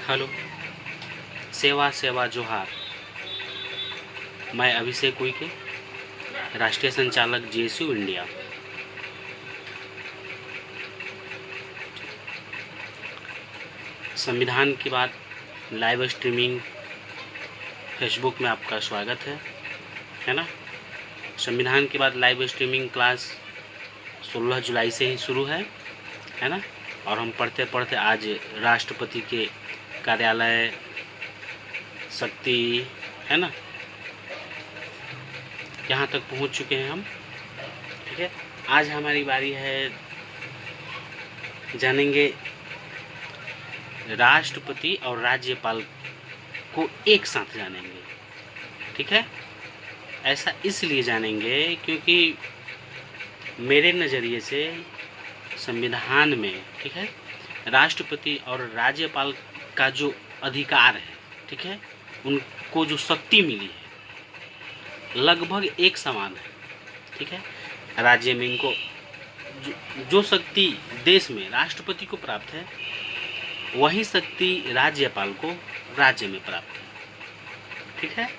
Hello. सेवा सेवा जोहार। मैं अभिषेक उइके, राष्ट्रीय संचालक जेएसयू इंडिया। संविधान की बात लाइव स्ट्रीमिंग फेसबुक में आपका स्वागत है ना। संविधान की बात लाइव स्ट्रीमिंग क्लास 16 जुलाई से ही शुरू है ना। और हम पढ़ते पढ़ते आज राष्ट्रपति के कार्यालय शक्ति है ना, यहाँ तक पहुँच चुके हैं हम। ठीक है, आज हमारी बारी है, जानेंगे राष्ट्रपति और राज्यपाल को एक साथ जानेंगे। ठीक है, ऐसा इसलिए जानेंगे क्योंकि मेरे नज़रिए से संविधान में, ठीक है, राष्ट्रपति और राज्यपाल का जो अधिकार है, ठीक है, उनको जो शक्ति मिली है लगभग एक समान है। ठीक है, राज्य में इनको जो शक्ति देश में राष्ट्रपति को प्राप्त है वही शक्ति राज्यपाल को राज्य में प्राप्त है। ठीक है,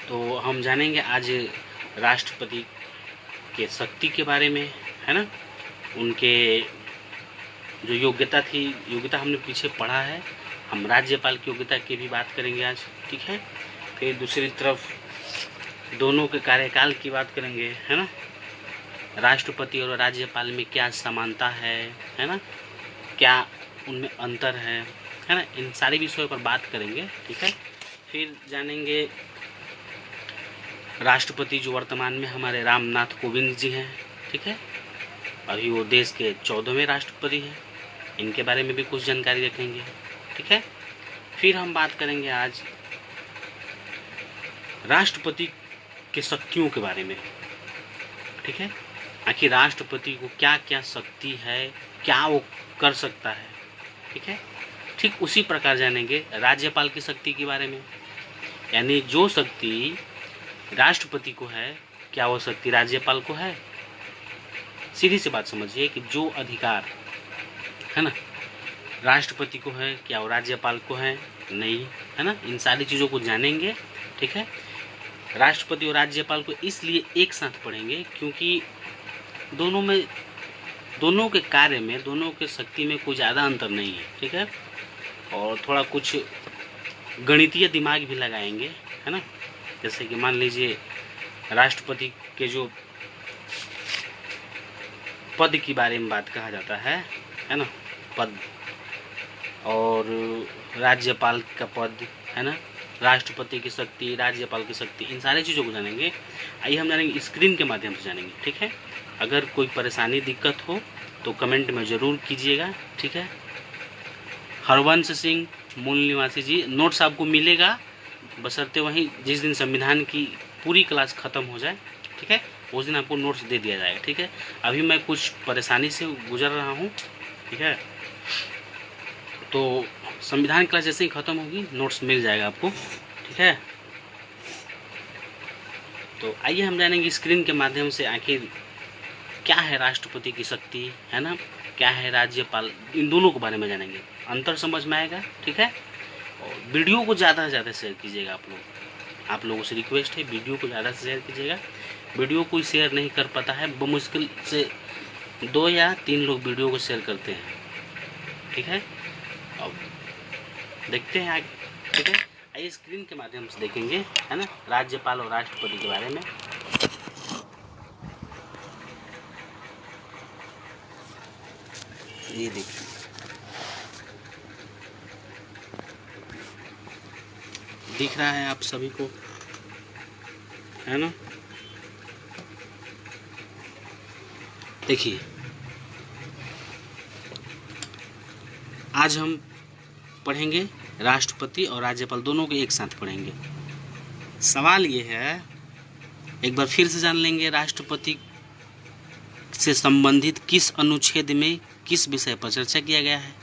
तो हम जानेंगे आज राष्ट्रपति के शक्ति के बारे में, है ना। उनके जो योग्यता थी, योग्यता हमने पीछे पढ़ा है, हम राज्यपाल की योग्यता की भी बात करेंगे आज। ठीक है, फिर दूसरी तरफ दोनों के कार्यकाल की बात करेंगे, है ना। राष्ट्रपति और राज्यपाल में क्या समानता है ना, क्या उनमें अंतर है ना, इन सारे विषयों पर बात करेंगे। ठीक है, फिर जानेंगे राष्ट्रपति जो वर्तमान में हमारे रामनाथ कोविंद जी हैं। ठीक है, अभी वो देश के 14वें राष्ट्रपति हैं, इनके बारे में भी कुछ जानकारी रखेंगे। ठीक है, फिर हम बात करेंगे आज राष्ट्रपति के शक्तियों के बारे में। ठीक है, आखिर राष्ट्रपति को क्या क्या शक्ति है, क्या वो कर सकता है। ठीक है, ठीक उसी प्रकार जानेंगे राज्यपाल की शक्ति के बारे में, यानी जो शक्ति राष्ट्रपति को है क्या वो शक्ति राज्यपाल को है। सीधी सी बात समझिए कि जो अधिकार है ना राष्ट्रपति को है क्या वो राज्यपाल को है नहीं, है ना। इन सारी चीज़ों को जानेंगे। ठीक है, राष्ट्रपति और राज्यपाल को इसलिए एक साथ पढ़ेंगे क्योंकि दोनों के कार्य में, दोनों के शक्ति में कोई ज़्यादा अंतर नहीं है। ठीक है, और थोड़ा कुछ गणितीय दिमाग भी लगाएंगे, है ना। जैसे कि मान लीजिए राष्ट्रपति के जो पद के बारे में बात कहा जाता है ना, पद, और राज्यपाल का पद, है ना, राष्ट्रपति की शक्ति, राज्यपाल की शक्ति, इन सारी चीज़ों को जानेंगे। आइए हम जानेंगे, स्क्रीन के माध्यम से जानेंगे। ठीक है, अगर कोई परेशानी दिक्कत हो तो कमेंट में ज़रूर कीजिएगा। ठीक है, हरवंश सिंह मूल निवासी जी, नोट्स आपको मिलेगा बशर्ते वहीं जिस दिन संविधान की पूरी क्लास ख़त्म हो जाए। ठीक है, उस दिन आपको नोट्स दे दिया जाएगा। ठीक है, अभी मैं कुछ परेशानी से गुजर रहा हूँ। ठीक है, तो संविधान क्लास जैसे ही ख़त्म होगी नोट्स मिल जाएगा आपको। ठीक है, तो आइए हम जानेंगे स्क्रीन के माध्यम से आखिर क्या है राष्ट्रपति की शक्ति, है ना, क्या है राज्यपाल, इन दोनों के बारे में जानेंगे, अंतर समझ में आएगा। ठीक है, और वीडियो को ज़्यादा से ज़्यादा शेयर कीजिएगा। आप लोगों से रिक्वेस्ट है, वीडियो को ज़्यादा से शेयर कीजिएगा। वीडियो कोई शेयर नहीं कर पाता है, बमुश्किल से 2 या 3 लोग वीडियो को शेयर करते हैं। ठीक है, अब देखते हैं आगे। ठीक है, आइए स्क्रीन के माध्यम से देखेंगे, है ना, राज्यपाल और राष्ट्रपति के बारे में। ये देखिए, दिख रहा है आप सभी को, है ना। देखिए, आज हम पढ़ेंगे राष्ट्रपति और राज्यपाल दोनों को एक साथ पढ़ेंगे। सवाल ये है, एक बार फिर से जान लेंगे राष्ट्रपति से संबंधित किस अनुच्छेद में किस विषय पर चर्चा किया गया है।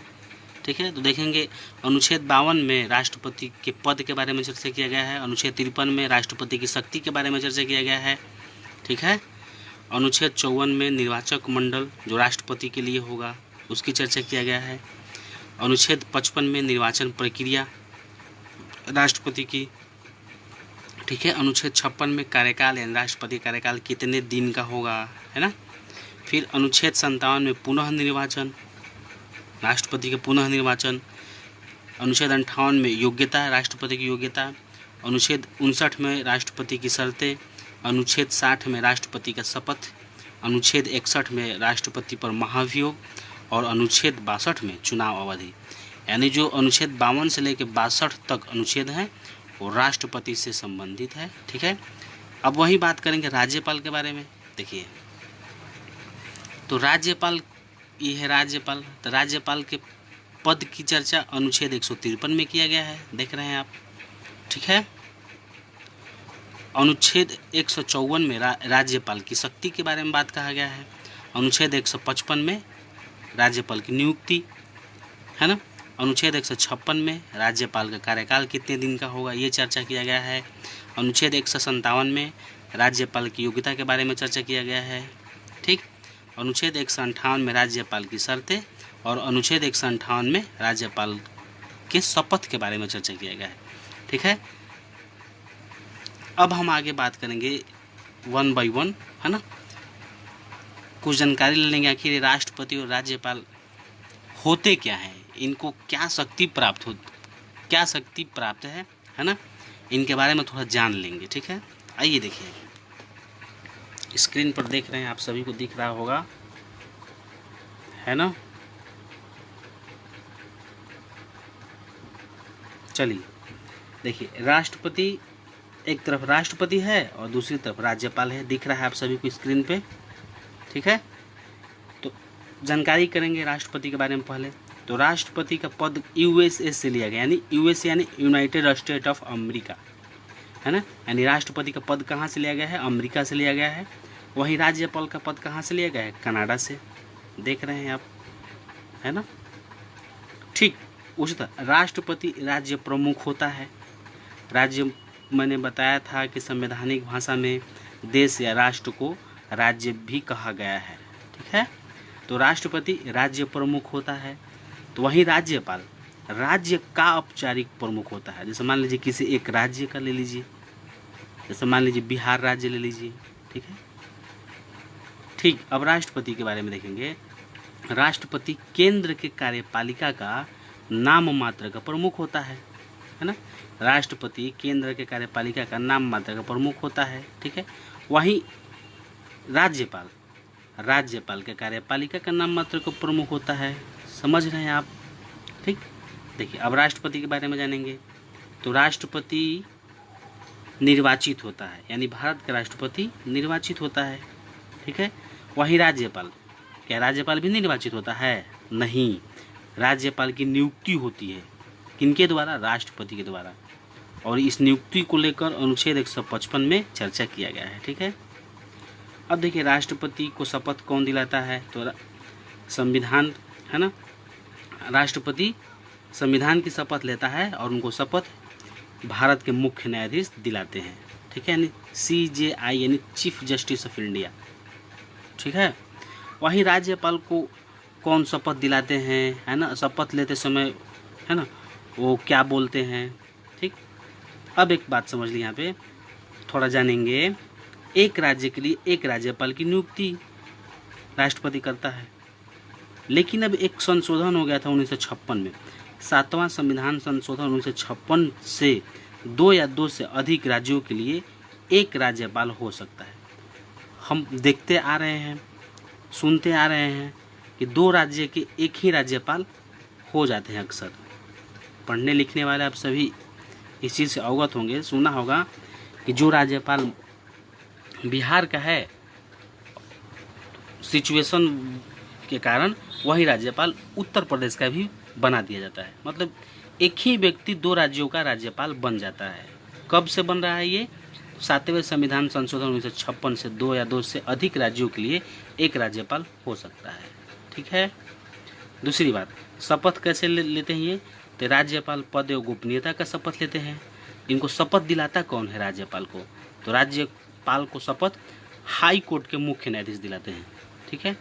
ठीक है, तो देखेंगे अनुच्छेद 52 में राष्ट्रपति के पद के बारे में चर्चा किया गया है। अनुच्छेद 53 में राष्ट्रपति की शक्ति के बारे में चर्चा किया गया है। ठीक है, अनुच्छेद 54 में निर्वाचक मंडल जो राष्ट्रपति के लिए होगा उसकी चर्चा किया गया है। अनुच्छेद 55 में निर्वाचन प्रक्रिया राष्ट्रपति की, ठीक है। अनुच्छेद 56 में कार्यकाल यानी राष्ट्रपति कार्यकाल कितने दिन का होगा, है ना। फिर अनुच्छेद 57 में पुनः निर्वाचन, राष्ट्रपति के पुनः निर्वाचन। अनुच्छेद 58 में योग्यता, राष्ट्रपति की योग्यता। अनुच्छेद 59 में राष्ट्रपति की शर्तें। अनुच्छेद 60 में राष्ट्रपति का शपथ। अनुच्छेद 61 में राष्ट्रपति पर महाभियोग और अनुच्छेद 62 में चुनाव अवधि। यानी जो अनुच्छेद 52 से लेकर 62 तक अनुच्छेद हैं वो राष्ट्रपति से संबंधित है, ठीक है। अब वही बात करेंगे राज्यपाल के बारे में। देखिए तो राज्यपाल, ये है राज्यपाल। तो राज्यपाल के पद की चर्चा अनुच्छेद 153 में किया गया है, देख रहे हैं आप, ठीक है। अनुच्छेद 154 में राज्यपाल की शक्ति के बारे में बात कहा गया है। अनुच्छेद 155 में राज्यपाल की नियुक्ति, है ना। अनुच्छेद 156 में राज्यपाल का कार्यकाल कितने दिन का होगा ये चर्चा किया गया है। अनुच्छेद 157 में राज्यपाल की योग्यता के बारे में चर्चा किया गया है, ठीक। अनुच्छेद 158 में राज्यपाल की शर्तें और अनुच्छेद 158 में राज्यपाल के शपथ के बारे में चर्चा किया गया है, ठीक है। अब हम आगे बात करेंगे 1 बाय 1, है ना। कुछ जानकारी ले लेंगे आखिर राष्ट्रपति और राज्यपाल होते क्या हैं, इनको क्या शक्ति प्राप्त है ना। इनके बारे में थोड़ा जान लेंगे, ठीक है। आइए देखिए स्क्रीन पर देख रहे हैं आप सभी को दिख रहा होगा, है ना। चलिए देखिए, राष्ट्रपति एक तरफ राष्ट्रपति है और दूसरी तरफ राज्यपाल है, दिख रहा है आप सभी को स्क्रीन पे, ठीक है। तो जानकारी करेंगे राष्ट्रपति के बारे में पहले। तो राष्ट्रपति का पद यूएसए से लिया गया, यानी यूएसए यानी यूनाइटेड स्टेट ऑफ अमेरिका, है ना। यानी राष्ट्रपति का पद कहाँ से लिया गया है, अमेरिका से लिया गया है। वहीं राज्यपाल का पद कहाँ से लिया गया है, कनाडा से, देख रहे हैं आप, है ना, ठीक। उसी तरह राष्ट्रपति राज्य प्रमुख होता है। राज्य मैंने बताया था कि संवैधानिक भाषा में देश या राष्ट्र को राज्य भी कहा गया है, ठीक है। तो राष्ट्रपति राज्य प्रमुख होता है। तो वहीं राज्यपाल राज्य का औपचारिक प्रमुख होता है। जैसे मान लीजिए किसी एक राज्य का ले लीजिए, जैसे मान लीजिए बिहार राज्य ले लीजिए, ठीक है, ठीक। अब राष्ट्रपति के बारे में देखेंगे। राष्ट्रपति केंद्र के कार्यपालिका का नाम मात्र का प्रमुख होता है ना। राष्ट्रपति केंद्र के कार्यपालिका का नाम मात्र का प्रमुख होता है, ठीक है। वहीं राज्यपाल के कार्यपालिका का नाम मात्र का प्रमुख होता है, समझ रहे हैं आप, ठीक। देखिए अब राष्ट्रपति के बारे में जानेंगे। तो राष्ट्रपति निर्वाचित होता है, यानी भारत का राष्ट्रपति निर्वाचित होता है, ठीक है। वहीं राज्यपाल, क्या राज्यपाल भी निर्वाचित होता है? नहीं, राज्यपाल की नियुक्ति होती है, किनके द्वारा? राष्ट्रपति के द्वारा। और इस नियुक्ति को लेकर अनुच्छेद 155 में चर्चा किया गया है, ठीक है। अब देखिए राष्ट्रपति को शपथ कौन दिलाता है? तो संविधान, है ना। राष्ट्रपति संविधान की शपथ लेता है और उनको शपथ भारत के मुख्य न्यायाधीश दिलाते हैं, ठीक है, यानी CJI यानी चीफ जस्टिस ऑफ इंडिया, ठीक है। वहीं राज्यपाल को कौन शपथ दिलाते हैं, है ना, शपथ लेते समय, है ना, वो क्या बोलते हैं, ठीक। अब एक बात समझ ली, यहाँ पे थोड़ा जानेंगे। एक राज्य के लिए एक राज्यपाल की नियुक्ति राष्ट्रपति करता है, लेकिन अब एक संशोधन हो गया था 1956 में, 7वां संविधान संशोधन 1956 से 2 या 2 से अधिक राज्यों के लिए एक राज्यपाल हो सकता है। हम देखते आ रहे हैं, सुनते आ रहे हैं कि 2 राज्य के एक ही राज्यपाल हो जाते हैं। अक्सर पढ़ने लिखने वाले आप सभी इस चीज़ से अवगत होंगे, सुना होगा कि जो राज्यपाल बिहार का है, सिचुएशन के कारण वही राज्यपाल उत्तर प्रदेश का भी बना दिया जाता है। मतलब एक ही व्यक्ति 2 राज्यों का राज्यपाल बन जाता है। कब से बन रहा है ये? 7वें संविधान संशोधन 1956 से 2 या 2 से अधिक राज्यों के लिए एक राज्यपाल हो सकता है, ठीक है। दूसरी बात, शपथ कैसे लेते हैं ये? तो राज्यपाल पद एवं गोपनीयता का शपथ लेते हैं। इनको शपथ दिलाता कौन है राज्यपाल को? तो राज्यपाल को शपथ हाई कोर्ट के मुख्य न्यायाधीश दिलाते हैं, ठीक है।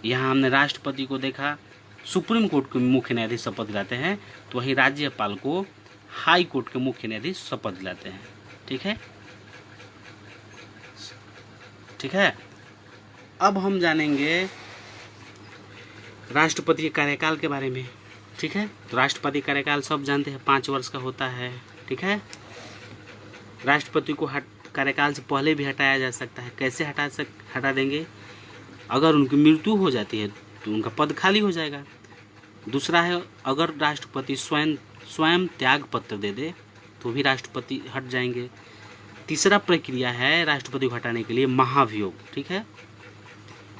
यहाँ हमने राष्ट्रपति को देखा सुप्रीम कोर्ट के मुख्य न्यायाधीश शपथ दिलाते हैं, तो वहीं राज्यपाल को हाई कोर्ट के मुख्य न्यायाधीश शपथ दिलाते हैं। ठीक है, ठीक है। अब हम जानेंगे राष्ट्रपति के कार्यकाल के बारे में। ठीक है, तो राष्ट्रपति कार्यकाल सब जानते हैं 5 वर्ष का होता है। ठीक है, राष्ट्रपति को कार्यकाल से पहले भी हटाया जा सकता है। कैसे हटा देंगे? अगर उनकी मृत्यु हो जाती है तो उनका पद खाली हो जाएगा। दूसरा है, अगर राष्ट्रपति स्वयं त्याग पत्र दे दे तो भी राष्ट्रपति हट जाएंगे। तीसरा प्रक्रिया है राष्ट्रपति को हटाने के लिए महाभियोग। ठीक है,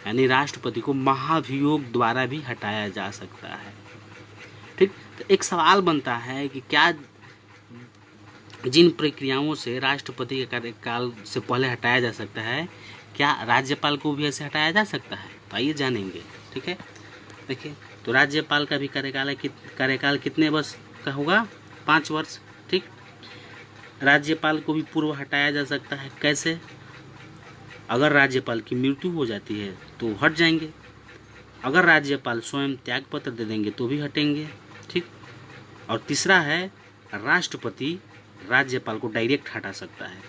यानी राष्ट्रपति को महाभियोग द्वारा भी हटाया जा सकता है। ठीक, तो एक सवाल बनता है कि क्या जिन प्रक्रियाओं से राष्ट्रपति के कार्यकाल से पहले हटाया जा सकता है, क्या राज्यपाल को भी ऐसे हटाया जा सकता है? तो आइए जानेंगे। ठीक है, देखिए, तो राज्यपाल का भी कार्यकाल कितने वर्ष का होगा? 5 वर्ष। ठीक, राज्यपाल को भी पूर्व हटाया जा सकता है। कैसे? अगर राज्यपाल की मृत्यु हो जाती है तो हट जाएंगे। अगर राज्यपाल स्वयं त्याग पत्र दे देंगे तो भी हटेंगे। ठीक, और तीसरा है राष्ट्रपति राज्यपाल को डायरेक्ट हटा सकता है।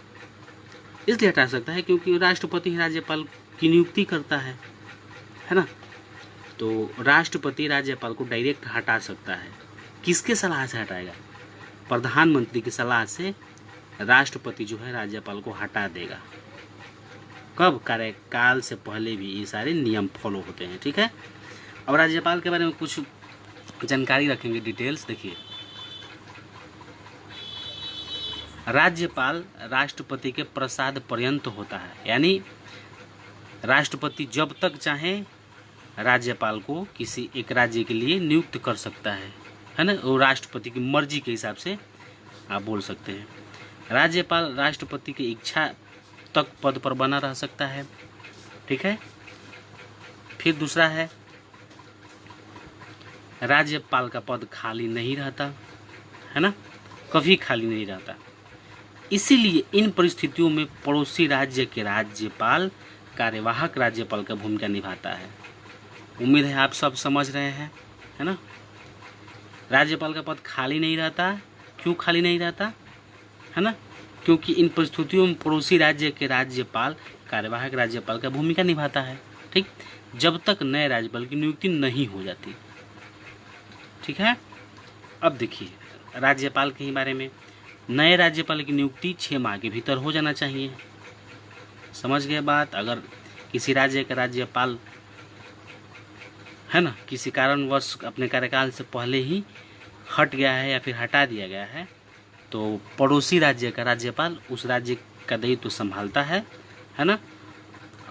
इसलिए हटा सकता है क्योंकि राष्ट्रपति ही राज्यपाल की नियुक्ति करता है ना। तो राष्ट्रपति राज्यपाल को डायरेक्ट हटा सकता है। किसके सलाह से हटाएगा? प्रधानमंत्री की सलाह से राष्ट्रपति जो है राज्यपाल को हटा देगा। कब? कार्यकाल से पहले भी ये सारे नियम फॉलो होते हैं। ठीक है, अब राज्यपाल के बारे में कुछ जानकारी रखेंगे, डिटेल्स। देखिए, राज्यपाल राष्ट्रपति के प्रसाद पर्यंत होता है, यानी राष्ट्रपति जब तक चाहे राज्यपाल को किसी एक राज्य के लिए नियुक्त कर सकता है ना। वो राष्ट्रपति की मर्जी के हिसाब से आप बोल सकते हैं। राज्यपाल राष्ट्रपति की इच्छा तक पद पर बना रह सकता है। ठीक है, फिर दूसरा है राज्यपाल का पद खाली नहीं रहता है ना, कभी खाली नहीं रहता। इसीलिए इन परिस्थितियों में पड़ोसी राज्य के राज्यपाल कार्यवाहक राज्यपाल का भूमिका निभाता है। उम्मीद है आप सब समझ रहे हैं, है ना। राज्यपाल का पद खाली नहीं रहता। क्यों खाली नहीं रहता, है ना? क्योंकि इन परिस्थितियों में पड़ोसी राज्य के राज्यपाल कार्यवाहक राज्यपाल का भूमिका निभाता है। ठीक, जब तक नए राज्यपाल की नियुक्ति नहीं हो जाती। ठीक है, अब देखिए राज्यपाल के ही बारे में। नए राज्यपाल की नियुक्ति 6 माह के भीतर हो जाना चाहिए। समझ गए बात? अगर किसी राज्य का राज्यपाल है ना किसी कारणवश अपने कार्यकाल से पहले ही हट गया है या फिर हटा दिया गया है, तो पड़ोसी राज्य का राज्यपाल उस राज्य का दायित्व संभालता है ना।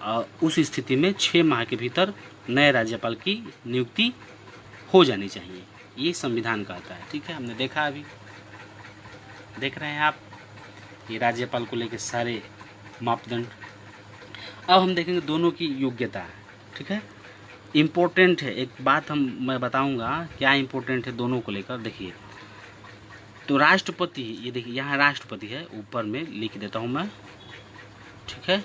और उस स्थिति में 6 माह के भीतर नए राज्यपाल की नियुक्ति हो जानी चाहिए, ये संविधान कहता है। ठीक है, हमने देखा, अभी देख रहे हैं आप ये राज्यपाल को लेकर सारे मापदंड। अब हम देखेंगे दोनों की योग्यता है। ठीक है, इम्पोर्टेंट है एक बात मैं बताऊंगा क्या इम्पोर्टेंट है दोनों को लेकर। देखिए, तो राष्ट्रपति, ये देखिए यहाँ राष्ट्रपति है, ऊपर में लिख देता हूँ मैं। ठीक है,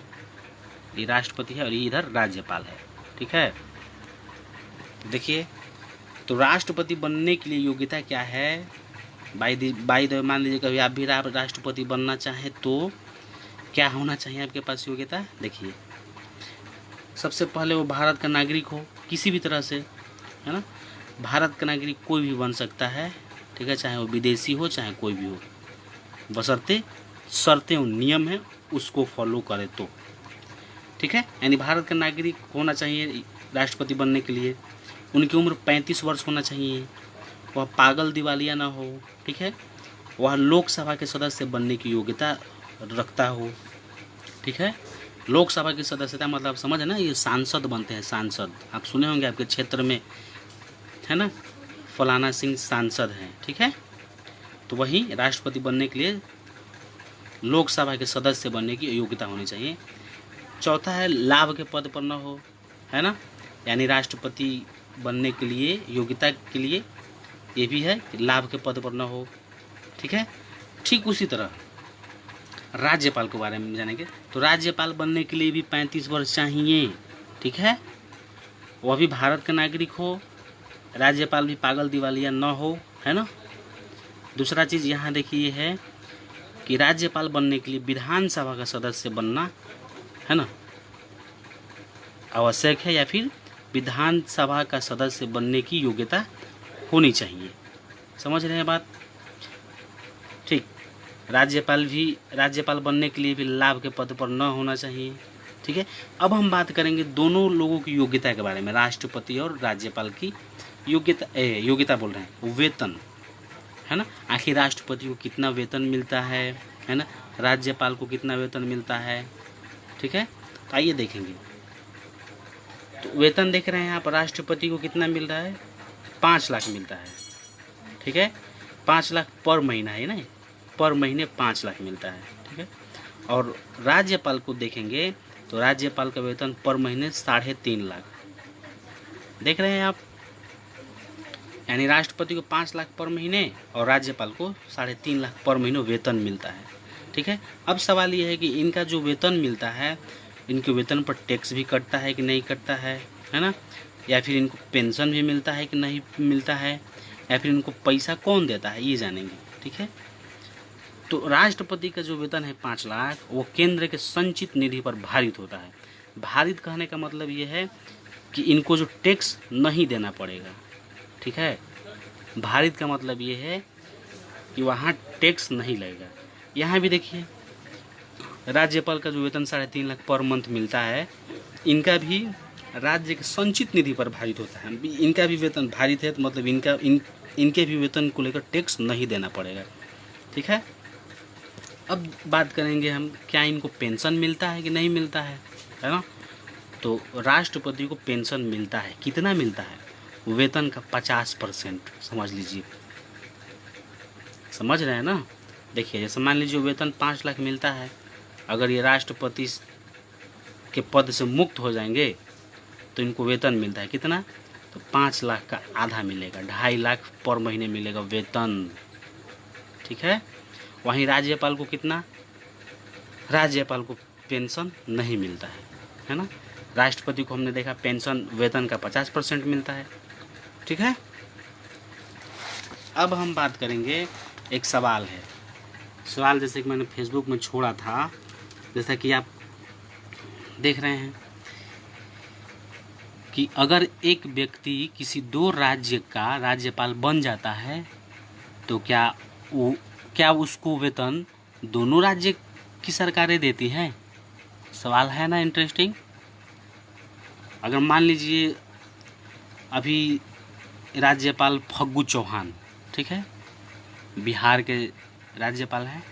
ये राष्ट्रपति है और ये इधर राज्यपाल है। ठीक है, देखिए तो राष्ट्रपति बनने के लिए योग्यता क्या है? बाई द मान लीजिए कभी आप भी राष्ट्रपति बनना चाहें तो क्या होना चाहिए आपके पास योग्यता? देखिए, सबसे पहले वो भारत का नागरिक हो किसी भी तरह से, है ना। भारत का नागरिक कोई भी बन सकता है। ठीक है, चाहे वो विदेशी हो चाहे कोई भी हो, बशर्ते शर्तें और नियम है उसको फॉलो करे तो। ठीक है, यानी भारत का नागरिक होना चाहिए राष्ट्रपति बनने के लिए। उनकी उम्र 35 वर्ष होना चाहिए। वह पागल दिवालिया ना हो। ठीक है, वह लोकसभा के सदस्य बनने की योग्यता रखता हो। ठीक है, लोकसभा की सदस्यता मतलब समझ है ना, ये सांसद बनते हैं। सांसद आप सुने होंगे आपके क्षेत्र में, है ना, फलाना सिंह सांसद हैं। ठीक है, तो वही राष्ट्रपति बनने के लिए लोकसभा के सदस्य बनने की योग्यता होनी चाहिए। चौथा है लाभ के पद पर न हो, है ना, यानी राष्ट्रपति बनने के लिए योग्यता के लिए ये भी है कि लाभ के पद पर न हो। ठीक है, ठीक उसी तरह राज्यपाल के बारे में जानेंगे। तो राज्यपाल बनने के लिए भी 35 वर्ष चाहिए। ठीक है, वह भी भारत का नागरिक हो, राज्यपाल भी पागल दिवालिया न हो, है ना। दूसरा चीज़ यहाँ देखिए है कि राज्यपाल बनने के लिए विधानसभा का सदस्य बनना, है ना, आवश्यक है, या फिर विधानसभा का सदस्य बनने की योग्यता होनी चाहिए। समझ रहे हैं बात? ठीक। राज्यपाल बनने के लिए भी लाभ के पद पर न होना चाहिए। ठीक है। अब हम बात करेंगे दोनों लोगों की योग्यता के बारे में, राष्ट्रपति और राज्यपाल की योग्यता बोल रहे हैं, वेतन, है ना। आखिर राष्ट्रपति को कितना वेतन मिलता है ना, राज्यपाल को कितना वेतन मिलता है। ठीक है। तो आइए देखेंगे। तो वेतन देख रहे हैं आप, राष्ट्रपति को कितना मिल रहा है, 5 लाख मिलता है। ठीक है। 5 लाख पर महीना है ना, पर महीने 5 लाख मिलता है। ठीक है। और राज्यपाल को देखेंगे तो राज्यपाल का वेतन पर महीने 3.5 लाख। देख रहे हैं आप, यानी राष्ट्रपति को 5 लाख पर महीने और राज्यपाल को 3.5 लाख पर महीने वेतन मिलता है। ठीक है। अब सवाल ये है कि इनका जो वेतन मिलता है, इनके वेतन पर टैक्स भी कटता है कि नहीं कटता है ना, या फिर इनको पेंशन भी मिलता है कि नहीं मिलता है, या फिर इनको पैसा कौन देता है, ये जानेंगे। ठीक है। तो राष्ट्रपति का जो वेतन है 5 लाख, वो केंद्र के संचित निधि पर भारित होता है। भारित कहने का मतलब ये है कि इनको जो टैक्स नहीं देना पड़ेगा। ठीक है। भारित का मतलब ये है कि वहाँ टैक्स नहीं लगेगा। यहाँ भी देखिए, राज्यपाल का जो वेतन 3.5 लाख पर मंथ मिलता है, इनका भी राज्य के संचित निधि पर भारित होता है। इनका भी वेतन भारित है, तो मतलब इनके भी वेतन को लेकर टैक्स नहीं देना पड़ेगा। ठीक है। अब बात करेंगे हम, क्या इनको पेंशन मिलता है कि नहीं मिलता है ना। तो राष्ट्रपति को पेंशन मिलता है। कितना मिलता है, वेतन का 50%, समझ लीजिए। समझ रहे हैं ना। देखिए, जैसे मान लीजिए वेतन 5 लाख मिलता है, अगर ये राष्ट्रपति के पद से मुक्त हो जाएंगे तो इनको वेतन मिलता है कितना, तो 5 लाख का आधा मिलेगा, 2.5 लाख पर महीने मिलेगा वेतन। ठीक है। वहीं राज्यपाल को कितना, राज्यपाल को पेंशन नहीं मिलता है ना। राष्ट्रपति को हमने देखा पेंशन वेतन का 50% मिलता है। ठीक है। अब हम बात करेंगे, एक सवाल है, सवाल जैसे कि मैंने फेसबुक में छोड़ा था, जैसा कि आप देख रहे हैं कि अगर एक व्यक्ति किसी 2 राज्य का राज्यपाल बन जाता है तो क्या उसको वेतन दोनों राज्य की सरकारें देती हैं। सवाल है ना इंटरेस्टिंग। अगर मान लीजिए अभी राज्यपाल फग्गू चौहान, ठीक है, बिहार के राज्यपाल हैं,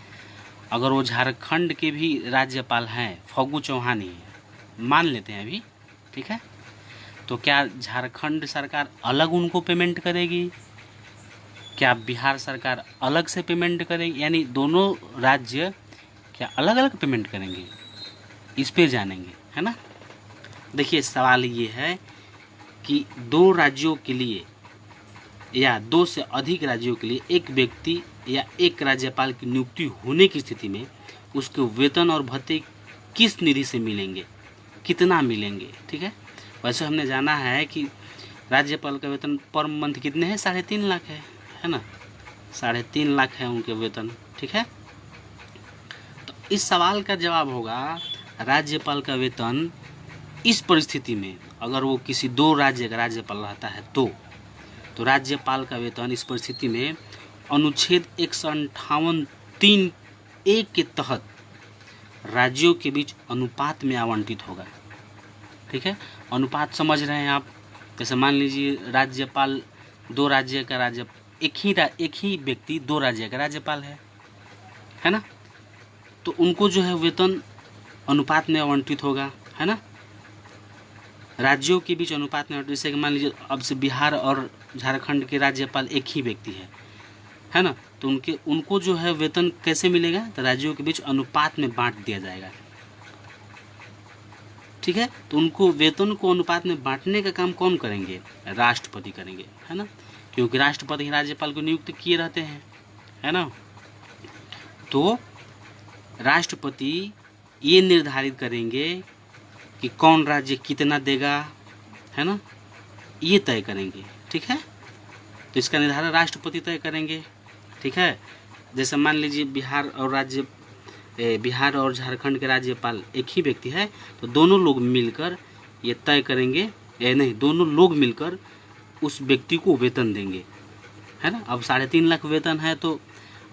अगर वो झारखंड के भी राज्यपाल हैं, फग्गू चौहान ही है, मान लेते हैं अभी। ठीक है। तो क्या झारखंड सरकार अलग उनको पेमेंट करेगी, क्या बिहार सरकार अलग से पेमेंट करेगी, यानी दोनों राज्य क्या अलग अलग पेमेंट करेंगे, इस पे जानेंगे, है ना। देखिए, सवाल ये है कि 2 राज्यों के लिए या 2 से अधिक राज्यों के लिए एक व्यक्ति या एक राज्यपाल की नियुक्ति होने की स्थिति में उसके वेतन और भत्ते किस निधि से मिलेंगे, कितना मिलेंगे। ठीक है। वैसे हमने जाना है कि राज्यपाल का वेतन पर मंथ कितने हैं, 3.5 लाख है ना, 3.5 लाख है उनके वेतन। ठीक है। तो इस सवाल का जवाब होगा, राज्यपाल का वेतन इस परिस्थिति में, अगर वो किसी 2 राज्य का राज्यपाल रहता है तो राज्यपाल का वेतन इस परिस्थिति में अनुच्छेद 158(3)(a) के तहत राज्यों के बीच अनुपात में आवंटित होगा। ठीक है। अनुपात समझ रहे हैं आप। जैसे मान लीजिए राज्यपाल 2 राज्य का एक ही व्यक्ति 2 राज्य का राज्यपाल है ना, तो उनको जो है वेतन अनुपात में आवंटित होगा, है ना, राज्यों के बीच अनुपात में। जैसे कि मान लीजिए अब से बिहार और झारखंड के राज्यपाल एक ही व्यक्ति है ना, तो उनको जो है वेतन कैसे मिलेगा, तो राज्यों के बीच अनुपात में बांट दिया जाएगा। ठीक है। तो उनको वेतन को अनुपात में बांटने का काम कौन करेंगे, राष्ट्रपति करेंगे, है ना, क्योंकि राष्ट्रपति राज्यपाल को नियुक्त किए रहते हैं, है ना। तो राष्ट्रपति ये निर्धारित करेंगे कि कौन राज्य कितना देगा, है ना, ये तय करेंगे। ठीक है। तो इसका निर्धारण राष्ट्रपति तय करेंगे। ठीक है, जैसे मान लीजिए बिहार और झारखंड के राज्यपाल एक ही व्यक्ति है, तो दोनों लोग मिलकर ये तय करेंगे, नहीं, दोनों लोग मिलकर उस व्यक्ति को वेतन देंगे, है ना। अब 3.5 लाख वेतन है तो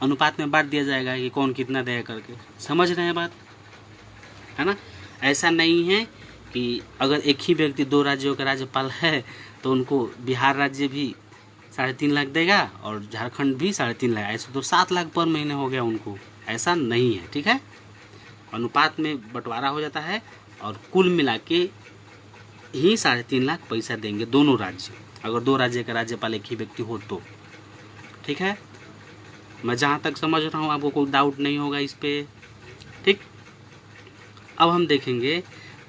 अनुपात में बांट दिया जाएगा कि कौन कितना देगा करके। समझ रहे हैं बात, है ना। ऐसा नहीं है कि अगर एक ही व्यक्ति 2 राज्यों का राज्यपाल है तो उनको बिहार राज्य भी 3.5 लाख देगा और झारखंड भी 3.5 लाख, ऐसे तो 7 लाख पर महीने हो गया उनको। ऐसा नहीं है, ठीक है। अनुपात में बंटवारा हो जाता है और कुल मिला के ही 3.5 लाख पैसा देंगे दोनों राज्य, अगर 2 राज्य का राज्यपाल एक ही व्यक्ति हो तो। ठीक है, मैं जहाँ तक समझ रहा हूँ आपको कोई डाउट नहीं होगा इस पे। ठीक, अब हम देखेंगे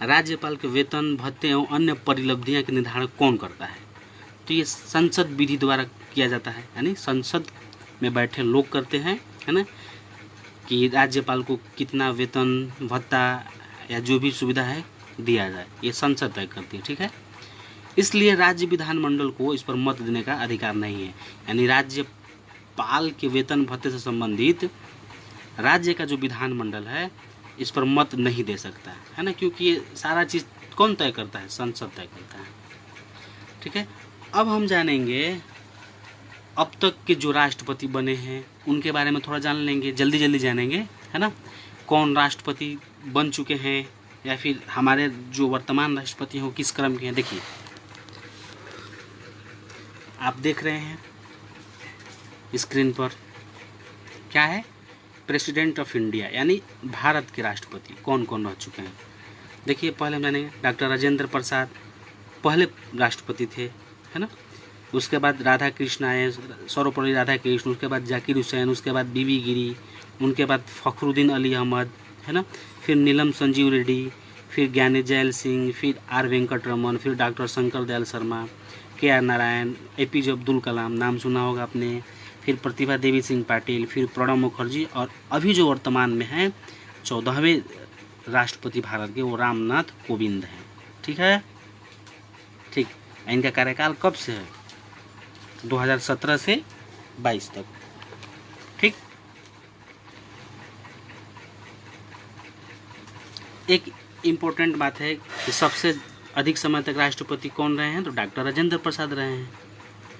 राज्यपाल के वेतन, भत्ते एवं अन्य परिलब्धियाँ के निर्धारण कौन करता है। तो ये संसद विधि द्वारा किया जाता है, यानी संसद में बैठे लोग करते हैं, है ना, कि राज्यपाल को कितना वेतन, भत्ता या जो भी सुविधा है दिया जाए, ये संसद तय करती है। ठीक है, इसलिए राज्य विधानमंडल को इस पर मत देने का अधिकार नहीं है, यानी राज्यपाल के वेतन भत्ते से संबंधित राज्य का जो विधानमंडल है इस पर मत नहीं दे सकता है ना, क्योंकि ये सारा चीज़ कौन तय करता है, संसद तय करता है। ठीक है, अब हम जानेंगे अब तक के जो राष्ट्रपति बने हैं उनके बारे में थोड़ा जान लेंगे, जल्दी जल्दी जानेंगे, है ना। कौन राष्ट्रपति बन चुके हैं या फिर हमारे जो वर्तमान राष्ट्रपति हैं वो किस क्रम के हैं। देखिए, आप देख रहे हैं स्क्रीन पर क्या है, प्रेसिडेंट ऑफ इंडिया, यानी भारत के राष्ट्रपति कौन कौन रह चुके हैं। देखिए, पहले मैंने डॉक्टर राजेंद्र प्रसाद पहले राष्ट्रपति थे, है ना। उसके बाद राधा कृष्ण आए, सर्वपल्ली राधा कृष्ण, उसके बाद जाकिर हुसैन, उसके बाद बीबी गिरी, उनके बाद फखरुद्दीन अली अहमद, है ना, फिर नीलम संजीव रेड्डी, फिर ज्ञानी जैल सिंह, फिर आर वेंकट रमन, फिर doctor Shankar Dayal Sharma, KR Narayan, APJ Abdul Kalam, नाम सुना होगा आपने, फिर प्रतिभा देवी सिंह पाटिल, फिर प्रणब मुखर्जी, और अभी जो वर्तमान में हैं 14वें राष्ट्रपति भारत के, वो रामनाथ कोविंद हैं। ठीक है, ठीक, इनका कार्यकाल कब से है, 2017 से 22 तक। ठीक, एक इम्पोर्टेंट बात है कि सबसे अधिक समय तक राष्ट्रपति कौन रहे हैं, तो डॉक्टर राजेंद्र प्रसाद रहे हैं,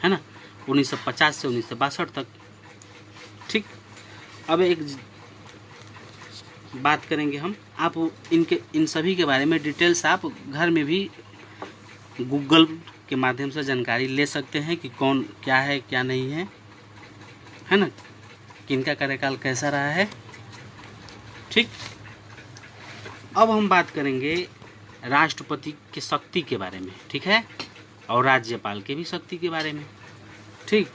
है ना, 1950 से 1962 तक। ठीक, अब एक बात करेंगे हम, आप इन सभी के बारे में डिटेल्स आप घर में भी गूगल के माध्यम से जानकारी ले सकते हैं कि कौन क्या है क्या नहीं है ना, कि इनका कार्यकाल कैसा रहा है। ठीक, अब हम बात करेंगे राष्ट्रपति की शक्ति के बारे में, ठीक है, और राज्यपाल के भी शक्ति के बारे में। ठीक,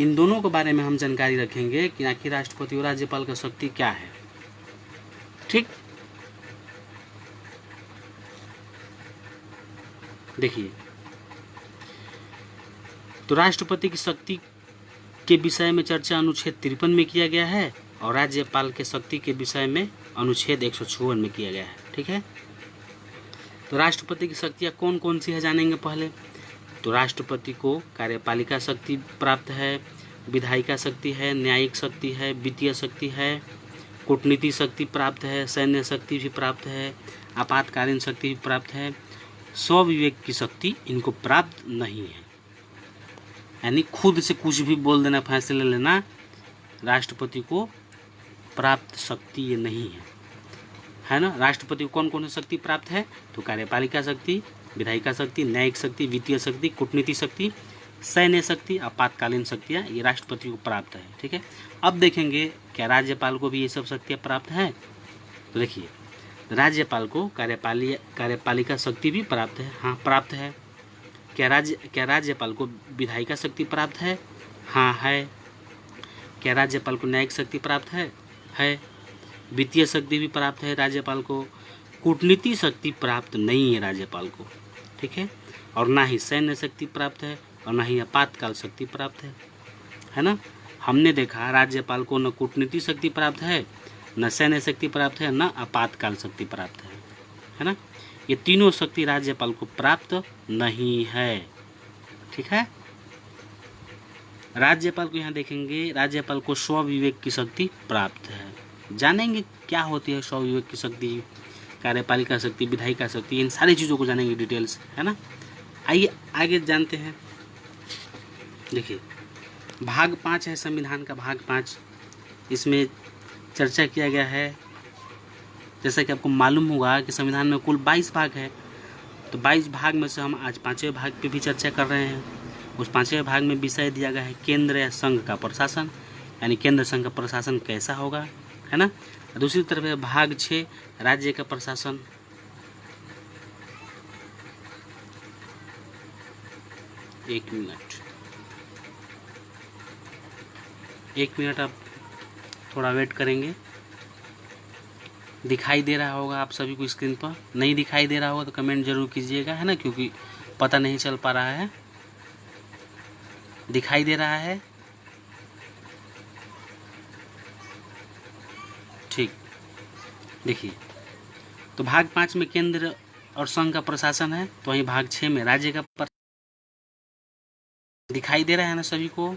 इन दोनों के बारे में हम जानकारी रखेंगे कि आखिर राष्ट्रपति और राज्यपाल का शक्ति क्या है। ठीक, देखिए, तो राष्ट्रपति की शक्ति के विषय में चर्चा अनुच्छेद 53 में किया गया है और राज्यपाल के शक्ति के विषय में अनुच्छेद 156 में किया गया है। ठीक है, तो राष्ट्रपति की शक्तियाँ कौन कौन सी है जानेंगे पहले। तो राष्ट्रपति को कार्यपालिका शक्ति प्राप्त है, विधायिका शक्ति है, न्यायिक शक्ति है, वित्तीय शक्ति है, कूटनीति शक्ति प्राप्त है, सैन्य शक्ति भी प्राप्त है, आपातकालीन शक्ति भी प्राप्त है, स्वविवेक की शक्ति इनको प्राप्त नहीं है, यानी खुद से कुछ भी बोल देना, फैसले लेना, राष्ट्रपति को प्राप्त शक्ति ये नहीं है ना। राष्ट्रपति को कौन कौन सी शक्ति प्राप्त है, तो कार्यपालिका शक्ति, विधायिका शक्ति, न्यायिक शक्ति, वित्तीय शक्ति, कूटनीति शक्ति, सैन्य शक्ति, आपातकालीन शक्तियाँ ये राष्ट्रपति को प्राप्त है। ठीक है, अब देखेंगे क्या राज्यपाल को भी ये सब शक्तियाँ प्राप्त हैं। तो देखिए, राज्यपाल को कार्यपालिका शक्ति भी प्राप्त है, हाँ प्राप्त है। क्या राज्यपाल को विधायिका शक्ति प्राप्त है, हाँ है। क्या राज्यपाल को न्यायिक शक्ति प्राप्त है, वित्तीय शक्ति भी प्राप्त है राज्यपाल को, कूटनीति शक्ति प्राप्त नहीं है राज्यपाल को। ठीक है, और ना ही सैन्य शक्ति प्राप्त है और ना ही आपातकाल शक्ति प्राप्त है ना। हमने देखा राज्यपाल को न कूटनीति शक्ति प्राप्त है, न सैन्य शक्ति प्राप्त है, न आपातकाल शक्ति प्राप्त है ना। ये तीनों शक्ति राज्यपाल को प्राप्त नहीं है। ठीक है, राज्यपाल को यहाँ देखेंगे, राज्यपाल को स्वविवेक की शक्ति प्राप्त है। जानेंगे क्या होती है स्वविवेक की शक्ति, कार्यपालिका शक्ति, विधायिका शक्ति, इन सारी चीज़ों को जानेंगे डिटेल्स, है ना। आइए आगे जानते हैं। देखिए भाग 5 है संविधान का, भाग 5, इसमें चर्चा किया गया है। जैसा कि आपको मालूम होगा कि संविधान में कुल 22 भाग है, तो 22 भाग में से हम आज 5वें भाग पे भी चर्चा कर रहे हैं। उस 5वें भाग में विषय दिया गया है केंद्र या संघ का प्रशासन, यानी केंद्र संघ का प्रशासन कैसा होगा, है ना। दूसरी तरफ है भाग 6 राज्य का प्रशासन। एक मिनट आप थोड़ा वेट करेंगे। दिखाई दे रहा होगा आप सभी को स्क्रीन पर, नहीं दिखाई दे रहा होगा तो कमेंट जरूर कीजिएगा, है ना, क्योंकि पता नहीं चल पा रहा है। दिखाई दे रहा है? ठीक, देखिए तो भाग 5 में केंद्र और संघ का प्रशासन है, तो वहीं भाग 6 में राज्य का दिखाई दे रहा है ना सभी को।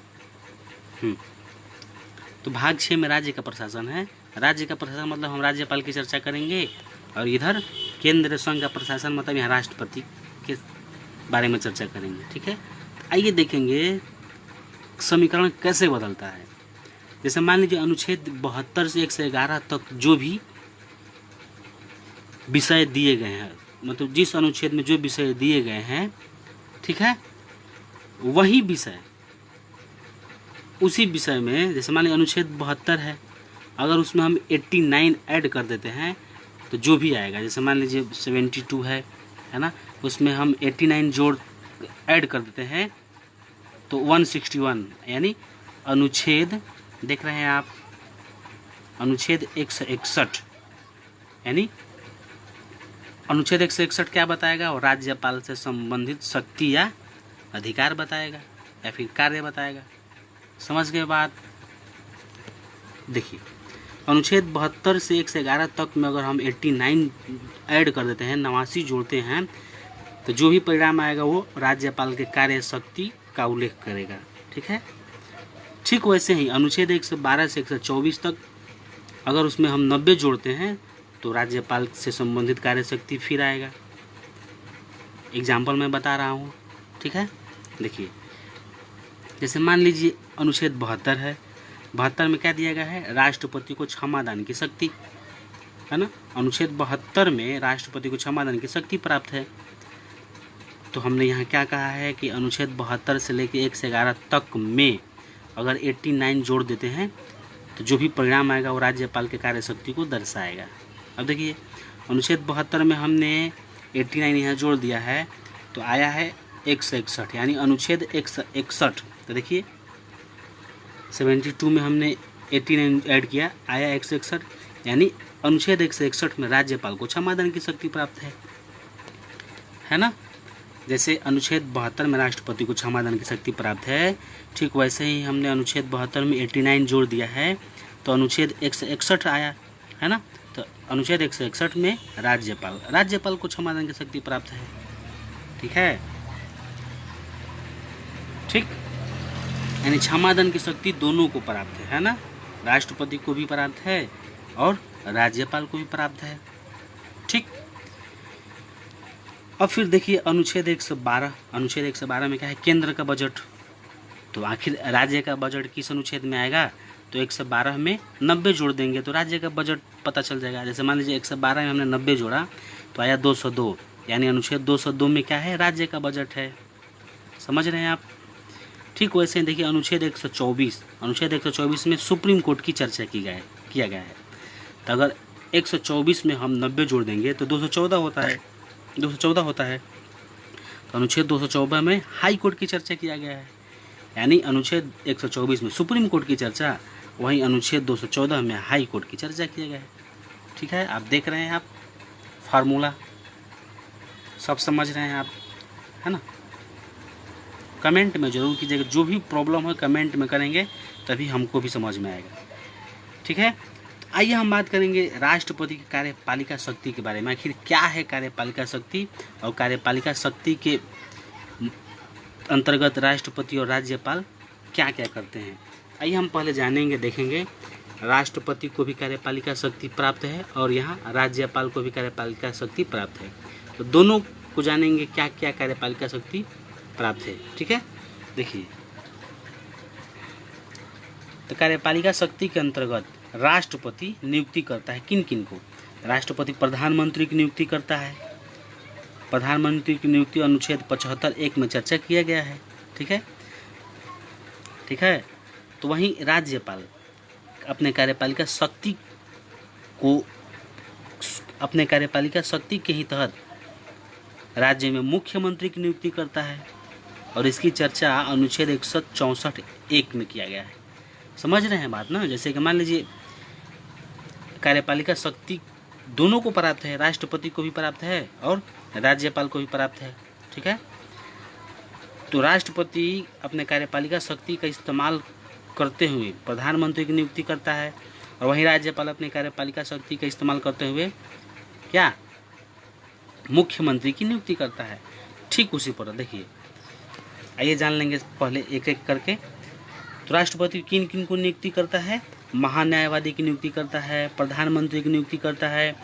तो भाग 6 में राज्य का प्रशासन है। राज्य का प्रशासन मतलब हम राज्यपाल की चर्चा करेंगे, और इधर केंद्र संघ का प्रशासन मतलब यहाँ राष्ट्रपति के बारे में चर्चा करेंगे, ठीक है। आइए देखेंगे समीकरण कैसे बदलता है। जैसे मान लीजिए अनुच्छेद 72 से 111 तक जो भी विषय दिए गए हैं, मतलब जिस अनुच्छेद में जो विषय दिए गए हैं, ठीक है, वही विषय उसी विषय में, जैसे मान लीजिए अनुच्छेद 72 है, अगर उसमें हम 89 ऐड कर देते हैं तो जो भी आएगा, जैसे मान लीजिए 72 है ना, उसमें हम 89 जोड़ ऐड कर देते हैं तो 161, यानी अनुच्छेद, देख रहे हैं आप, अनुच्छेद 161, यानी अनुच्छेद 161 क्या बताएगा, और राज्यपाल से संबंधित शक्ति या अधिकार बताएगा या फिर कार्य बताएगा। समझ गए बात। देखिए अनुच्छेद 72 से 111 तक में अगर हम 89 ऐड कर देते हैं, 89 जोड़ते हैं, तो जो भी परिणाम आएगा वो राज्यपाल के कार्य शक्ति का उल्लेख करेगा, ठीक है। ठीक वैसे ही अनुच्छेद 112 से 124 तक अगर उसमें हम 90 जोड़ते हैं तो राज्यपाल से संबंधित कार्य शक्ति फिर आएगा। एग्जाम्पल मैं बता रहा हूँ, ठीक है। देखिए जैसे मान लीजिए अनुच्छेद 72 है, 72 में क्या दिया गया है, राष्ट्रपति को क्षमादान की शक्ति, है ना। अनुच्छेद 72 में राष्ट्रपति को क्षमादान की शक्ति प्राप्त है। तो हमने यहाँ क्या कहा है कि अनुच्छेद 72 से लेकर 111 तक में अगर 89 जोड़ देते हैं तो जो भी परिणाम आएगा वो राज्यपाल के कार्य शक्ति को दर्शाएगा। अब देखिए अनुच्छेद 72 में हमने 89 यहाँ जोड़ दिया है तो आया है 161, यानी अनुच्छेद 161। तो देखिए 72 में हमने 89 ऐड किया, आया 161, यानी अनुच्छेद 161 में राज्यपाल को क्षमादान की शक्ति प्राप्त है ना। जैसे अनुच्छेद 72 में राष्ट्रपति को क्षमादान की शक्ति प्राप्त है, ठीक वैसे ही हमने अनुच्छेद 72 में 89 जोड़ दिया है तो अनुच्छेद 161 आया, है ना। तो अनुच्छेद 161 में राज्यपाल को क्षमादान की शक्ति प्राप्त है, ठीक है। ठीक, यानी क्षमादान की शक्ति दोनों को प्राप्त है ना, राष्ट्रपति को भी प्राप्त है और राज्यपाल को भी प्राप्त है, ठीक। अब फिर देखिए अनुच्छेद 112 में क्या है, केंद्र का बजट। तो आखिर राज्य का बजट किस अनुच्छेद में आएगा, तो 112 में 90 जोड़ देंगे तो राज्य का बजट पता चल जाएगा। जैसे मान लीजिए 112 में हमने 90 जोड़ा तो आया 202, यानी अनुच्छेद 202 में क्या है, राज्य का बजट है। समझ रहे हैं आप। ठीक वैसे देखिए अनुच्छेद 124 में सुप्रीम कोर्ट की चर्चा किया गया है। तो अगर 124 में हम 90 जोड़ देंगे तो 214 होता है। तो अनुच्छेद 214 में हाई कोर्ट की चर्चा किया गया है, यानी अनुच्छेद 124 में सुप्रीम कोर्ट की चर्चा, वहीं अनुच्छेद 214 में हाई कोर्ट की चर्चा किया गया है, ठीक है। आप देख रहे हैं, आप फार्मूला सब समझ रहे हैं आप, है ना। कमेंट में ज़रूर कीजिएगा, जो भी प्रॉब्लम हो कमेंट में करेंगे तभी हमको भी समझ में आएगा, ठीक है। आइए हम बात करेंगे राष्ट्रपति की कार्यपालिका शक्ति के बारे में। आखिर क्या है कार्यपालिका शक्ति, और कार्यपालिका शक्ति के अंतर्गत राष्ट्रपति और राज्यपाल क्या क्या करते हैं। आइए हम पहले जानेंगे, देखेंगे। राष्ट्रपति को भी कार्यपालिका शक्ति प्राप्त है और यहाँ राज्यपाल को भी कार्यपालिका शक्ति प्राप्त है। तो दोनों को जानेंगे क्या क्या कार्यपालिका शक्ति प्राप्त है। ठीक है, देखिए, तो कार्यपालिका शक्ति के अंतर्गत राष्ट्रपति नियुक्ति करता है किन किन को। राष्ट्रपति प्रधानमंत्री की नियुक्ति करता है। प्रधानमंत्री की नियुक्ति अनुच्छेद 75(1) में चर्चा किया गया है। ठीक है, ठीक है। तो वहीं राज्यपाल अपने कार्यपालिका शक्ति के ही तहत राज्य में मुख्यमंत्री की नियुक्ति करता है और इसकी चर्चा अनुच्छेद 164(1) में किया गया है। समझ रहे हैं बात ना। जैसे कि मान लीजिए कार्यपालिका शक्ति दोनों को प्राप्त है, राष्ट्रपति को भी प्राप्त है और राज्यपाल को भी प्राप्त है। ठीक है, तो राष्ट्रपति अपने कार्यपालिका शक्ति का इस्तेमाल करते हुए प्रधानमंत्री की नियुक्ति करता है और वहीं राज्यपाल अपने कार्यपालिका शक्ति का इस्तेमाल करते हुए क्या, मुख्यमंत्री की नियुक्ति करता है। ठीक उसी पर देखिए, आइए जान लेंगे पहले एक एक करके। तो राष्ट्रपति किन किन को नियुक्ति करता है, महान्यायवादी की नियुक्ति करता है, प्रधानमंत्री की नियुक्ति करता है,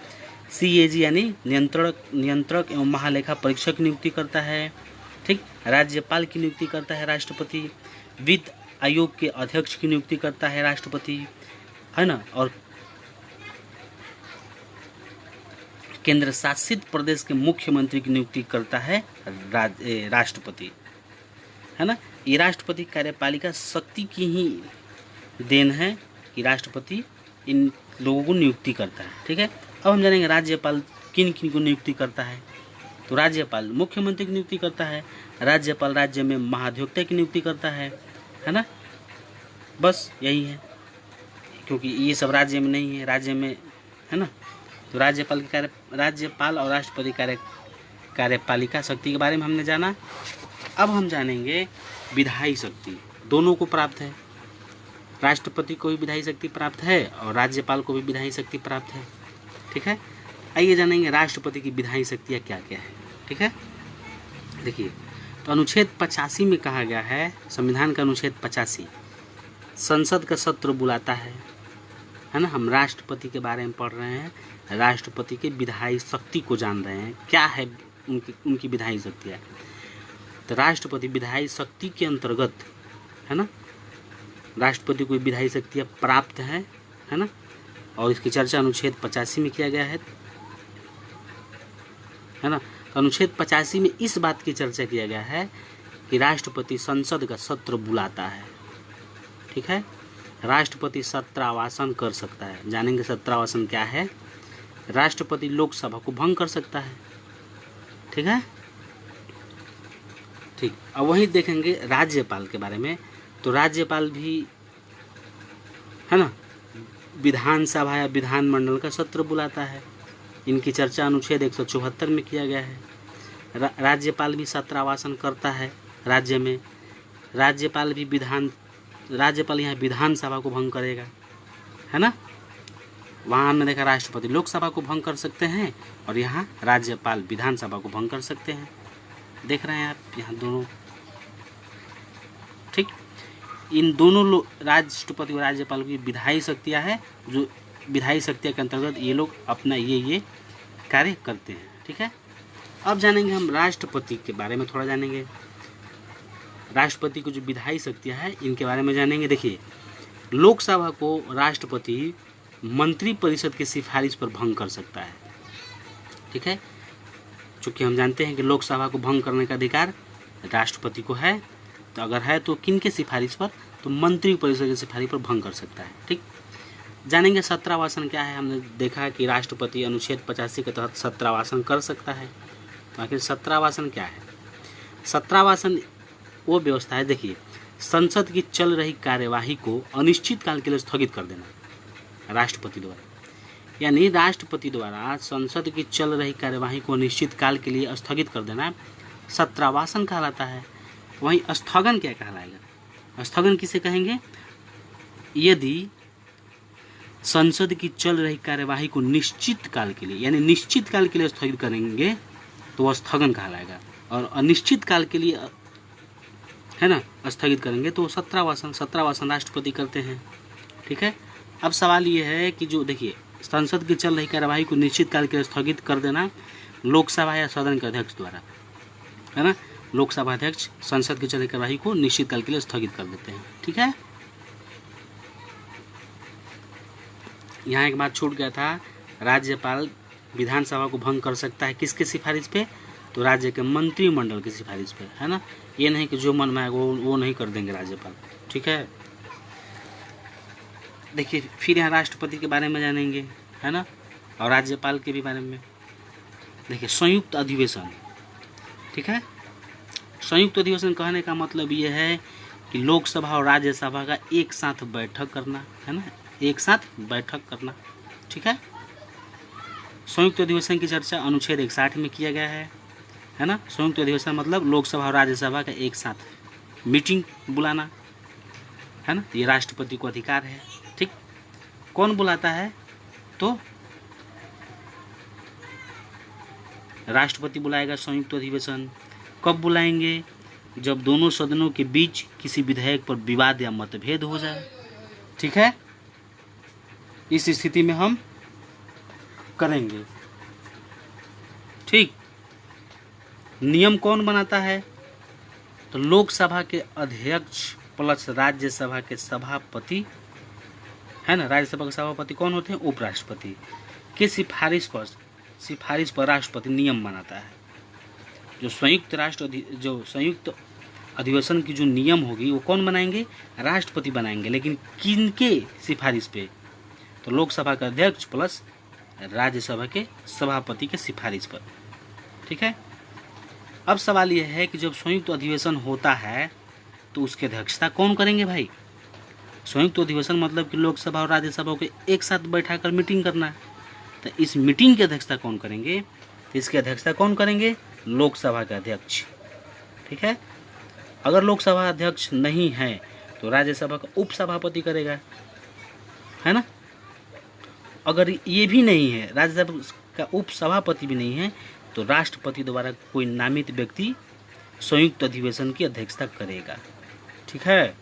CAG यानी नियंत्रक एवं महालेखा परीक्षक की नियुक्ति करता है। ठीक, राज्यपाल की नियुक्ति करता है राष्ट्रपति, वित्त आयोग के अध्यक्ष की नियुक्ति करता है राष्ट्रपति, है ना, और केंद्र शासित प्रदेश के मुख्यमंत्री की नियुक्ति करता है राष्ट्रपति, है ना। ये राष्ट्रपति कार्यपालिका शक्ति की ही देन है कि राष्ट्रपति इन लोगों को नियुक्ति करता है। ठीक है, अब हम जानेंगे राज्यपाल किन किन को नियुक्ति करता है। तो राज्यपाल मुख्यमंत्री की नियुक्ति करता है, राज्यपाल राज्य में महाधिवक्ता की नियुक्ति करता है ना। बस यही है, क्योंकि ये सब राज्य में नहीं है, राज्य में है ना। तो राज्यपाल और राष्ट्रपति कार्यपालिका शक्ति के बारे में हमने जाना। अब हम जानेंगे विधायी शक्ति दोनों को प्राप्त है। राष्ट्रपति को भी विधायी शक्ति प्राप्त है और राज्यपाल को भी विधायी शक्ति प्राप्त है। ठीक है, आइए जानेंगे राष्ट्रपति की विधायी शक्तियाँ क्या क्या है। ठीक है, देखिए, तो अनुच्छेद 85 में कहा गया है, संविधान का अनुच्छेद 85 संसद का सत्र बुलाता है ना। हम राष्ट्रपति के बारे में पढ़ रहे हैं, राष्ट्रपति के विधायी शक्ति को जान रहे हैं, क्या है उनकी विधायी शक्तियाँ। तो राष्ट्रपति विधायी शक्ति के अंतर्गत है ना, राष्ट्रपति को विधायी शक्तियाँ प्राप्त है ना, और इसकी चर्चा अनुच्छेद 85 में किया गया है ना। तो अनुच्छेद 85 में इस बात की चर्चा किया गया है कि राष्ट्रपति संसद का सत्र बुलाता है। ठीक है, राष्ट्रपति सत्रावासन कर सकता है। जानेंगे सत्रावासन क्या है। राष्ट्रपति लोकसभा को भंग कर सकता है। ठीक है, ठीक। अब वही देखेंगे राज्यपाल के बारे में। तो राज्यपाल भी है ना विधानसभा या विधानमंडल का सत्र बुलाता है। इनकी चर्चा अनुच्छेद 174 में किया गया है। राज्यपाल भी सत्रावासन करता है राज्य में। राज्यपाल यहाँ विधानसभा को भंग करेगा, है ना। वहाँ हमने देखा राष्ट्रपति लोकसभा को भंग कर सकते हैं और यहाँ राज्यपाल विधानसभा को भंग कर सकते हैं। देख रहे हैं आप यहाँ दोनों। ठीक, इन दोनों राष्ट्रपति और राज्यपाल की विधायी शक्तियाँ है, जो विधायी शक्तियाँ के अंतर्गत ये लोग अपना ये कार्य करते हैं। ठीक है, अब जानेंगे हम राष्ट्रपति के बारे में थोड़ा जानेंगे। राष्ट्रपति को जो विधायी शक्तियाँ है इनके बारे में जानेंगे। देखिए, लोकसभा को राष्ट्रपति मंत्रिपरिषद की सिफारिश पर भंग कर सकता है। ठीक है, चूँकि हम जानते हैं कि लोकसभा को भंग करने का अधिकार राष्ट्रपति को है, तो अगर है तो किन के सिफारिश पर, तो मंत्रिपरिषद की सिफारिश पर भंग कर सकता है। ठीक, जानेंगे सत्रावासन क्या है। हमने देखा कि राष्ट्रपति अनुच्छेद 85 के तहत सत्रावासन कर सकता है। तो आखिर सत्रावासन क्या है। सत्रावासन वो व्यवस्था है, देखिए, संसद की चल रही कार्यवाही को अनिश्चित काल के लिए स्थगित कर देना राष्ट्रपति द्वारा। यानी राष्ट्रपति द्वारा संसद की चल रही कार्यवाही को अनिश्चित काल के लिए स्थगित कर देना सत्रावासन कहलाता है। वहीं स्थगन क्या कहलाएगा। स्थगन किसे कहेंगे, यदि संसद की चल रही कार्यवाही को निश्चित काल के लिए, यानी निश्चित काल के लिए स्थगित करेंगे तो वह स्थगन कहलाएगा, और अनिश्चित काल के लिए है ना, स्थगित करेंगे तो 17वां राष्ट्रपति करते हैं। ठीक है। अब सवाल ये है कि जो देखिए संसद की चल रही कार्यवाही को निश्चित काल के लिए स्थगित कर देना लोकसभा या सदन के अध्यक्ष द्वारा, है ना, लोकसभा अध्यक्ष संसद की चल रही कार्यवाही को निश्चित काल के लिए स्थगित कर देते हैं। ठीक है। यहाँ एक बात छूट गया था, राज्यपाल विधानसभा को भंग कर सकता है किसके सिफारिश पे, तो राज्य के मंत्रिमंडल की सिफारिश पे, है ना। ये नहीं कि जो मन में आए वो नहीं कर देंगे राज्यपाल। ठीक है। देखिए फिर यहाँ राष्ट्रपति के बारे में जानेंगे, है ना, और राज्यपाल के भी बारे में। देखिए संयुक्त अधिवेशन, ठीक है, संयुक्त अधिवेशन कहने का मतलब ये है कि लोकसभा और राज्यसभा का एक साथ बैठक करना, है ना, एक साथ बैठक करना। ठीक है। संयुक्त अधिवेशन की चर्चा अनुच्छेद 61 में किया गया है ना। संयुक्त अधिवेशन मतलब लोकसभा और राज्यसभा का एक साथ मीटिंग बुलाना, है ना, ये राष्ट्रपति को अधिकार है। ठीक। कौन बुलाता है, तो राष्ट्रपति बुलाएगा संयुक्त अधिवेशन। कब बुलाएंगे, जब दोनों सदनों के बीच किसी विधेयक पर विवाद या मतभेद हो जाए। ठीक है। इस स्थिति में हम करेंगे। ठीक। नियम कौन बनाता है, तो लोकसभा के अध्यक्ष प्लस राज्यसभा के सभापति, है ना, राज्यसभा के सभापति कौन होते हैं, उपराष्ट्रपति के सिफारिश पर राष्ट्रपति नियम बनाता है। जो संयुक्त अधिवेशन की जो नियम होगी वो कौन बनाएंगे, राष्ट्रपति बनाएंगे, लेकिन किनके सिफारिश पे, तो लोकसभा का अध्यक्ष प्लस राज्यसभा के सभापति के सिफारिश पर। ठीक है। अब सवाल यह है कि जब संयुक्त अधिवेशन होता है तो उसकी अध्यक्षता कौन करेंगे भाई। संयुक्त अधिवेशन मतलब कि लोकसभा और राज्यसभा को एक साथ बैठाकर मीटिंग करना है, तो इस मीटिंग की अध्यक्षता कौन करेंगे, तो इसकी अध्यक्षता कौन करेंगे, लोकसभा के अध्यक्ष। ठीक है। अगर लोकसभा अध्यक्ष नहीं है तो राज्यसभा का उपसभापति करेगा, है ना। अगर ये भी नहीं है, राज्यसभा का उपसभापति भी नहीं है, तो राष्ट्रपति द्वारा कोई नामित व्यक्ति संयुक्त अधिवेशन की अध्यक्षता करेगा। ठीक है।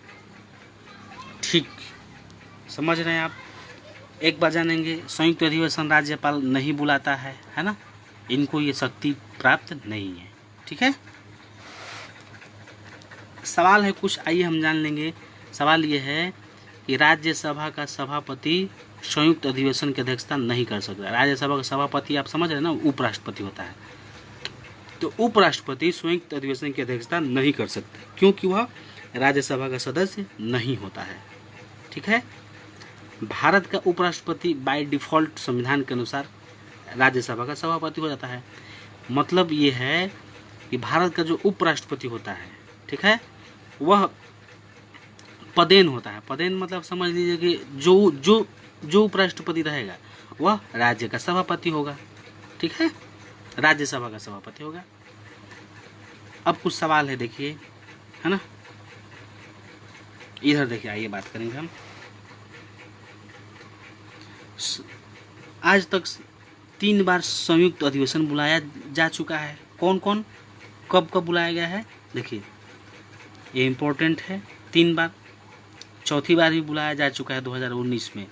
ठीक, समझ रहे हैं आप। एक बार जानेंगे संयुक्त अधिवेशन राज्यपाल नहीं बुलाता है ना, इनको ये शक्ति प्राप्त नहीं है। ठीक है। सवाल है कुछ, आइए हम जान लेंगे। सवाल ये है कि राज्यसभा का सभापति संयुक्त अधिवेशन की अध्यक्षता नहीं कर सकता। राज्यसभा का सभापति आप समझ रहे हैं ना, उपराष्ट्रपति होता है, तो उपराष्ट्रपति संयुक्त अधिवेशन की अध्यक्षता नहीं कर सकते क्योंकि वह राज्यसभा का सदस्य नहीं होता है। ठीक है। भारत का उपराष्ट्रपति बाय डिफॉल्ट संविधान के अनुसार राज्यसभा का सभापति हो जाता है। मतलब ये है कि भारत का जो उपराष्ट्रपति होता है, ठीक है, वह पदेन होता है। पदेन मतलब समझ लीजिए कि जो उपराष्ट्रपति रहेगा वह राज्य का सभापति होगा। ठीक है, राज्यसभा का सभापति होगा। अब कुछ सवाल है, देखिए, है ना, इधर देखिए, आइए बात करेंगे हम। आज तक 3 बार संयुक्त अधिवेशन बुलाया जा चुका है। कौन कौन, कब कब बुलाया गया है, देखिए ये इम्पोर्टेंट है। 3 बार, चौथी बार भी बुलाया जा चुका है 2019 में।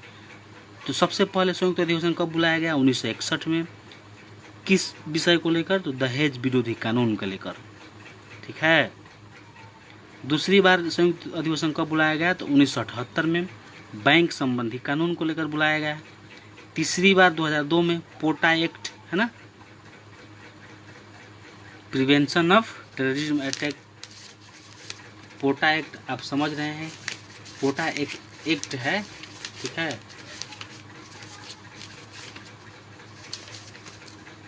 तो सबसे पहले संयुक्त अधिवेशन कब बुलाया गया, 1961 में। किस विषय को लेकर, तो दहेज विरोधी कानून को लेकर। ठीक है। दूसरी बार संयुक्त अधिवेशन कब बुलाया गया, तो 1978 में बैंक संबंधी कानून को लेकर बुलाया गया। तीसरी बार 2002 में पोटा एक्ट, है ना, prevention of terrorism attack. POTA act आप समझ रहे हैं, पोटा एक्ट है। ठीक है।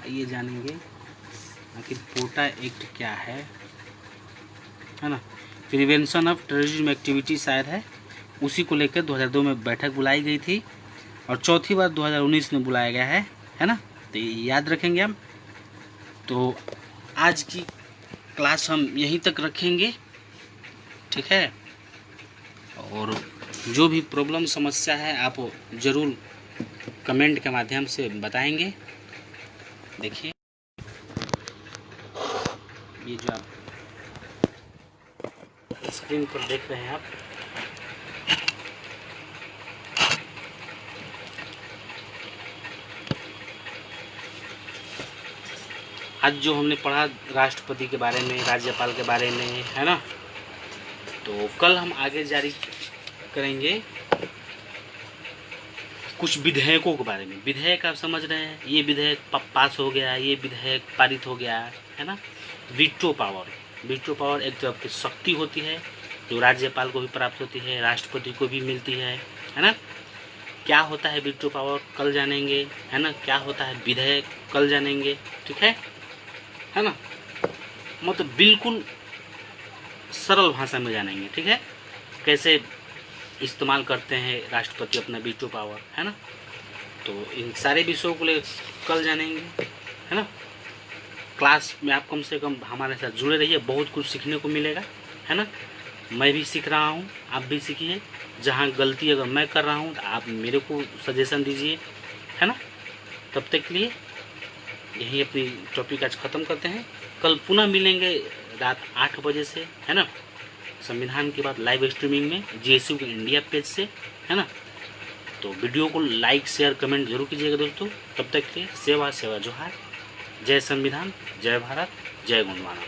ये जानेंगे आखिर पोटा एक्ट क्या है ना। प्रिवेंशन ऑफ टेररिज्म एक्टिविटी शायद है, उसी को लेकर 2002 में बैठक बुलाई गई थी और चौथी बार 2019 में बुलाया गया है ना। तो याद रखेंगे हम। तो आज की क्लास हम यहीं तक रखेंगे। ठीक है। और जो भी प्रॉब्लम समस्या है आप ज़रूर कमेंट के माध्यम से बताएंगे। देखिए ये जो आप स्क्रीन पर देख रहे हैं आप, आज जो हमने पढ़ा राष्ट्रपति के बारे में, राज्यपाल के बारे में, है ना, तो कल हम आगे जारी करेंगे कुछ विधेयकों के बारे में। विधेयक आप समझ रहे हैं, ये विधेयक पास हो गया, ये विधेयक पारित हो गया, है ना। वीटो पावर, वीटो पावर एक तरह की शक्ति होती है जो राज्यपाल को भी प्राप्त होती है, राष्ट्रपति को भी मिलती है ना। क्या होता है वीटो पावर कल जानेंगे, है ना। क्या होता है विधेयक कल जानेंगे, ठीक है ना। मतलब बिल्कुल सरल भाषा में जानेंगे, ठीक है, कैसे इस्तेमाल करते हैं राष्ट्रपति अपना वीटो पावर, है ना। तो इन सारे विषयों को ले कल जानेंगे, है ना। क्लास में आप कम से कम हमारे साथ जुड़े रहिए, बहुत कुछ सीखने को मिलेगा, है ना। मैं भी सीख रहा हूँ, आप भी सीखिए। जहाँ गलती अगर मैं कर रहा हूँ तो आप मेरे को सजेशन दीजिए, है ना। तब तक के लिए यही अपनी टॉपिक आज ख़त्म करते हैं। कल पुनः मिलेंगे रात 8 बजे से, है ना, संविधान की बात लाइव स्ट्रीमिंग में GSU के इंडिया पेज से, है ना। तो वीडियो को लाइक शेयर कमेंट जरूर कीजिएगा दोस्तों। तब तक के लिए सेवा सेवा जोहार। जय संविधान, जय भारत, जय गोंडवाना।